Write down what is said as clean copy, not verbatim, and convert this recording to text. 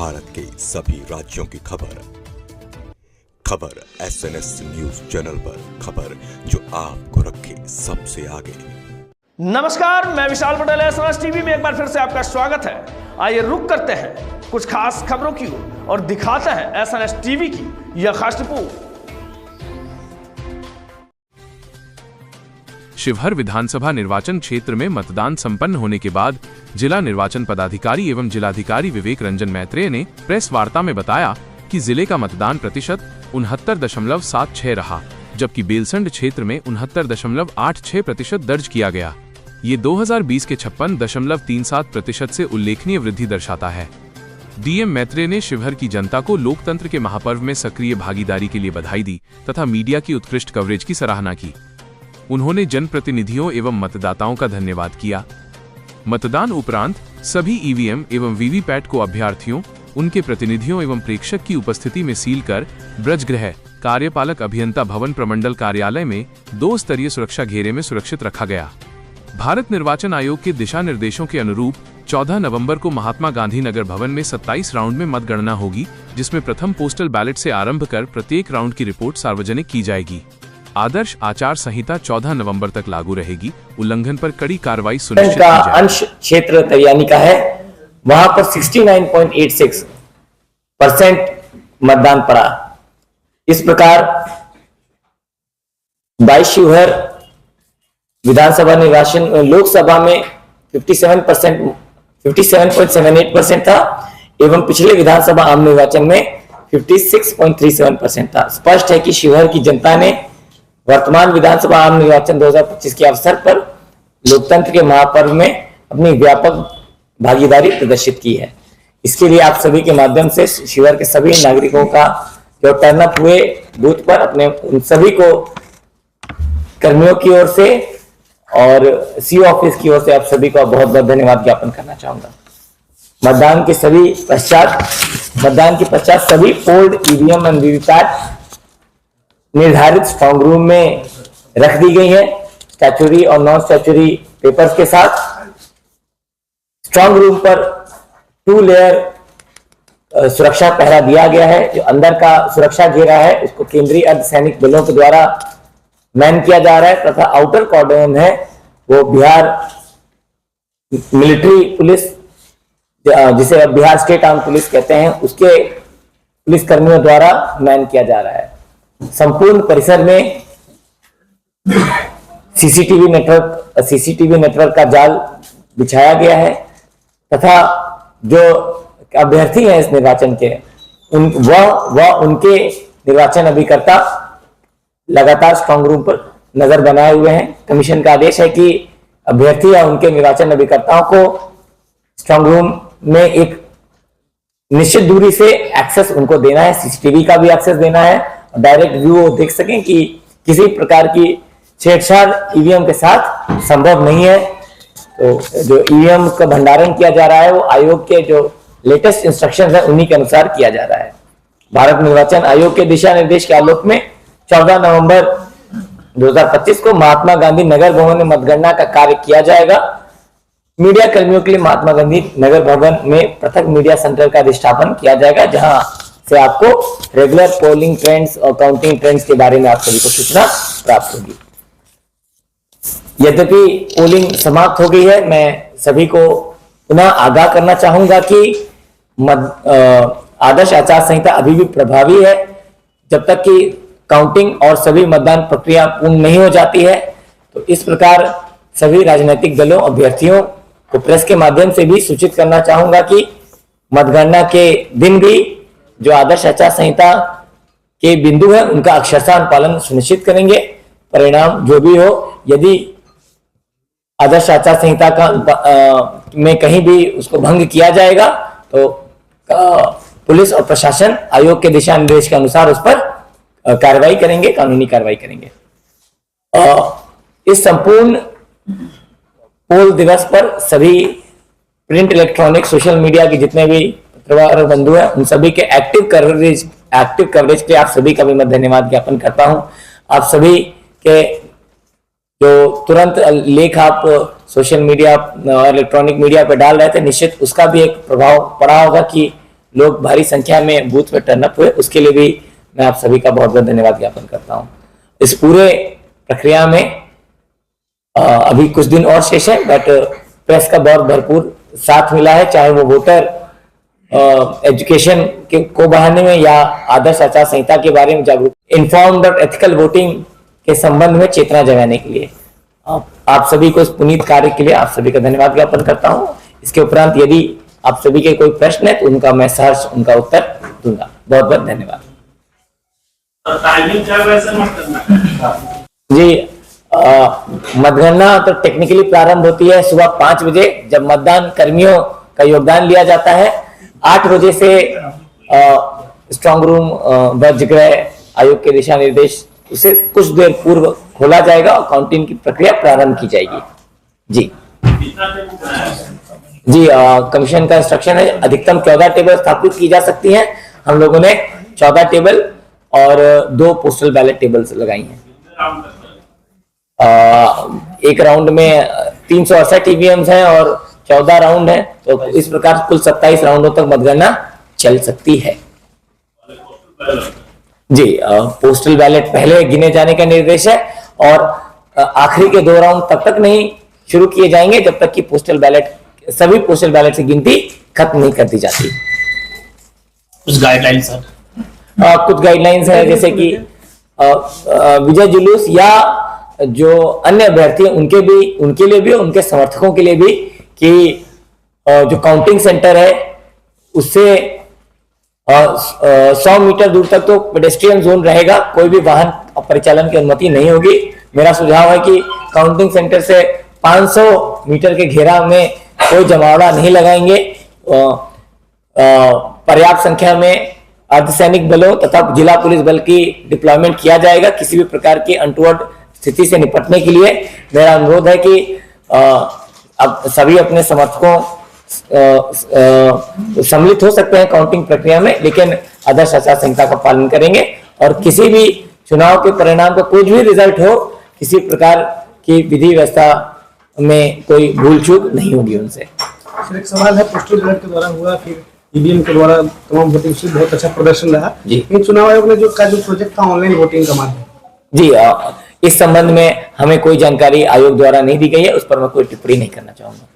भारत के सभी राज्यों की खबर SNS न्यूज चैनल पर, खबर जो आपको रखे सबसे आगे। नमस्कार, मैं विशाल पटेल, SNS टीवी में एक बार फिर से आपका स्वागत है। आइए रुक करते हैं कुछ खास खबरों की ओर और दिखाते हैं SNS टीवी की यह खास रिपोर्ट। शिवहर विधानसभा निर्वाचन क्षेत्र में मतदान संपन्न होने के बाद जिला निर्वाचन पदाधिकारी एवं जिलाधिकारी विवेक रंजन मैत्रेय ने प्रेस वार्ता में बताया कि जिले का मतदान प्रतिशत 69.76 रहा, जबकि बेलसंड क्षेत्र में 69.86% दर्ज किया गया। ये 2020 के 56.37% से उल्लेखनीय वृद्धि दर्शाता है। डीएम मैत्रेय ने शिवहर की जनता को लोकतंत्र के महापर्व में सक्रिय भागीदारी के लिए बधाई दी तथा मीडिया की उत्कृष्ट कवरेज की सराहना की। उन्होंने जनप्रतिनिधियों एवं मतदाताओं का धन्यवाद किया। मतदान उपरांत सभी ईवीएम एवं वीवीपैट को अभ्यर्थियों, उनके प्रतिनिधियों एवं प्रेक्षक की उपस्थिति में सील कर ब्रजगृह कार्यपालक अभियंता भवन प्रमंडल कार्यालय में 2 स्तरीय सुरक्षा घेरे में सुरक्षित रखा गया। भारत निर्वाचन आयोग के दिशा निर्देशों के अनुरूप 14 नवंबर को महात्मा गांधी नगर भवन में 27 राउंड में मतगणना होगी, जिसमें प्रथम पोस्टल बैलेट से आरंभ कर प्रत्येक राउंड की रिपोर्ट सार्वजनिक की जाएगी। आदर्श आचार संहिता 14 नवंबर तक लागू रहेगी। उल्लंघन पर कड़ी कार्रवाई सुनिश्चित की जाएगी। अंश क्षेत्र तैयारी का है, वहां पर 69.86% मतदान पड़ा। इस प्रकार 22 शिवहर विधानसभा निर्वाचन लोकसभा में 57.78% था एवं पिछले विधानसभा आम निर्वाचन में 56.37% था। स्पष्ट है कि शिवहर की जनता ने वर्तमान विधानसभा आम निर्वाचन 2025 के अवसर पर लोकतंत्र के महापर्व में अपनी व्यापक भागीदारी प्रदर्शित की है। इसके लिए आप सभी के माध्यम से शिवहर के सभी नागरिकों का जो टर्न अप हुए बूथ पर, अपने उन सभी को कर्मियों की ओर से और सीओ ऑफिस की ओर से आप सभी को बहुत बहुत धन्यवाद ज्ञापन करना चाहूंगा। मतदान के पश्चात सभी पोल्ड ईवीएम एंड वीवीपैट निर्धारित स्ट्रांग रूम में रख दी गई है, स्टैच्यूरी और नॉन स्टैच्यूरी पेपर्स के साथ। स्ट्रांग रूम पर 2 लेयर सुरक्षा पहरा दिया गया है। जो अंदर का सुरक्षा घेरा है उसको केंद्रीय अर्धसैनिक बलों के द्वारा मैन किया जा रहा है तथा आउटर कॉर्डन है वो बिहार मिलिट्री पुलिस, जिसे बिहार स्टेट आर्म पुलिस कहते हैं, उसके पुलिस कर्मियों द्वारा मैन किया जा रहा है। संपूर्ण परिसर में सीसीटीवी नेटवर्क का जाल बिछाया गया है तथा जो अभ्यर्थी हैं इस निर्वाचन के उनके निर्वाचन अभिकर्ता लगातार स्ट्रांग रूम पर नजर बनाए हुए हैं। कमीशन का आदेश है कि अभ्यर्थी या उनके निर्वाचन अभिकर्ताओं को स्ट्रांग रूम में एक निश्चित दूरी से एक्सेस उनको देना है, सीसीटीवी का भी एक्सेस देना है, डायरेक्ट व्यू देख सकें कि किसी प्रकार की छेड़छाड़ ईवीएम के साथ संभव नहीं है। तो जो ईवीएम का भंडारण किया जा रहा है वो आयोग के जो लेटेस्ट इंस्ट्रक्शंस है उन्हीं के अनुसार किया जा रहा है। भारत निर्वाचन आयोग के दिशा निर्देश के आलोक में 14 नवंबर 2025 को महात्मा गांधी नगर भवन में मतगणना का कार्य किया जाएगा। मीडिया कर्मियों के लिए महात्मा गांधी नगर भवन में पृथक मीडिया सेंटर का अधिष्ठापन किया जाएगा, जहां से आपको रेगुलर पोलिंग ट्रेंड्स और काउंटिंग ट्रेंड्स के बारे में आप सभी को सूचना प्राप्त होगी। यद्यपि पोलिंग समाप्त हो गई है, मैं सभी को पुनः आगाह करना चाहूंगा कि आदर्श आचार संहिता अभी भी प्रभावी है। जब तक कि काउंटिंग और सभी मतदान प्रक्रिया पूर्ण नहीं हो जाती है, तो इस प्रकार सभी राजनीतिक दलों, अभ्यर्थियों को प्रेस के माध्यम से भी सूचित करना चाहूंगा कि मतगणना के दिन भी जो आदर्श आचार संहिता के बिंदु है उनका अक्षरशः पालन सुनिश्चित करेंगे। परिणाम जो भी हो, यदि आदर्श आचार संहिता का में कहीं भी उसको भंग किया जाएगा तो पुलिस और प्रशासन आयोग के दिशा निर्देश के अनुसार उस पर कार्रवाई करेंगे, कानूनी कार्रवाई करेंगे। इस संपूर्ण पोल दिवस पर सभी प्रिंट, इलेक्ट्रॉनिक, सोशल मीडिया के जितने भी पत्रकार बंधु हैं उन सभी के एक्टिव कवरेज के लिए आप सभी का भी मैं धन्यवाद ज्ञापन करता हूं। आप सभी के जो तुरंत लेख आप सोशल मीडिया और इलेक्ट्रॉनिक मीडिया पर डाल रहे थे, निश्चित उसका भी एक प्रभाव पड़ा होगा कि लोग भारी संख्या में बूथ में टर्न अप हुए, उसके लिए भी मैं आप सभी का बहुत बहुत धन्यवाद ज्ञापन करता हूं। इस पूरे प्रक्रिया में अभी कुछ दिन और शेष है, बट प्रेस का बहुत भरपूर साथ मिला है, चाहे वो वोटर एजुकेशन को बढ़ाने में या आदर्श आचार संहिता के बारे में जागरूक, इन्फॉर्म्ड और एथिकल वोटिंग के संबंध में चेतना जगाने के लिए आप सभी को इस पुनीत कार्य के लिए आप सभी का धन्यवाद ज्ञापन करता हूं। इसके उपरांत यदि आप सभी के कोई प्रश्न है तो उनका मैं सहर्ष उनका उत्तर दूंगा। बहुत बहुत धन्यवाद। टाइमिंग क्या वैसे जी, मतगणना तो टेक्निकली प्रारंभ होती है सुबह 5 बजे, जब मतदान कर्मियों का योगदान लिया जाता है। 8 बजे से स्ट्रांग रूम व गृह आयोग के दिशा निर्देश उसे कुछ देर पूर्व खोला जाएगा और काउंटिंग की प्रक्रिया प्रारंभ की जाएगी। जी जी, कमीशन का इंस्ट्रक्शन है अधिकतम 14 टेबल स्थापित की जा सकती हैं। हम लोगों ने 14 टेबल और 2 पोस्टल बैलेट टेबल्स लगाई हैं। एक राउंड में 368 ईवीएम्स हैं और 14 राउंड हैं, तो इस प्रकार कुल 27 राउंडों तक मतगणना चल सकती है। जी, पोस्टल बैलेट पहले गिने जाने का निर्देश है और आखिरी के 2 राउंड तब तक नहीं शुरू किए जाएंगे जब तक कि सभी पोस्टल बैलेट की गिनती खत्म नहीं कर दी जाती। कुछ गाइडलाइंस सर, कुछ गाइडलाइंस है, जैसे कि विजय जुलूस या जो अन्य अभ्यर्थी हैं उनके लिए भी उनके समर्थकों के लिए भी कि जो काउंटिंग सेंटर है उससे 100 मीटर दूर तक तो पेडेस्ट्रियन जोन रहेगा, कोई भी वाहन परिचालन की अनुमति नहीं होगी। मेरा सुझाव है कि काउंटिंग सेंटर से 500 मीटर के घेराव में कोई जमावड़ा नहीं लगाएंगे। पर्याप्त संख्या में अर्धसैनिक बलों तथा जिला पुलिस बल की डिप्लॉयमेंट किया जाएगा। किसी भी प्रकार की अनटूवर्ड स्थिति से निपटने के लिए मेरा अनुरोध है कि अब सभी अपने समर्थकों सम्मिलित हो सकते हैं काउंटिंग प्रक्रिया में, लेकिन आदर्श आचार संहिता का पालन करेंगे और किसी भी चुनाव के परिणाम का कुछ भी रिजल्ट हो, किसी प्रकार की विधि व्यवस्था में कोई भूल चूक नहीं होगी उनसे। एक सवाल है, पोस्टल बैलेट के द्वारा हुआ, फिर ईवीएम के द्वारा तमाम वोटिंग से बहुत अच्छा प्रदर्शन रहा जी। इन चुनाव आयोग ने जो प्रोजेक्ट था ऑनलाइन वोटिंग का माध्यम जी, इस संबंध में हमें कोई जानकारी आयोग द्वारा नहीं दी गई है, उस पर मैं कोई टिप्पणी नहीं करना चाहूंगा।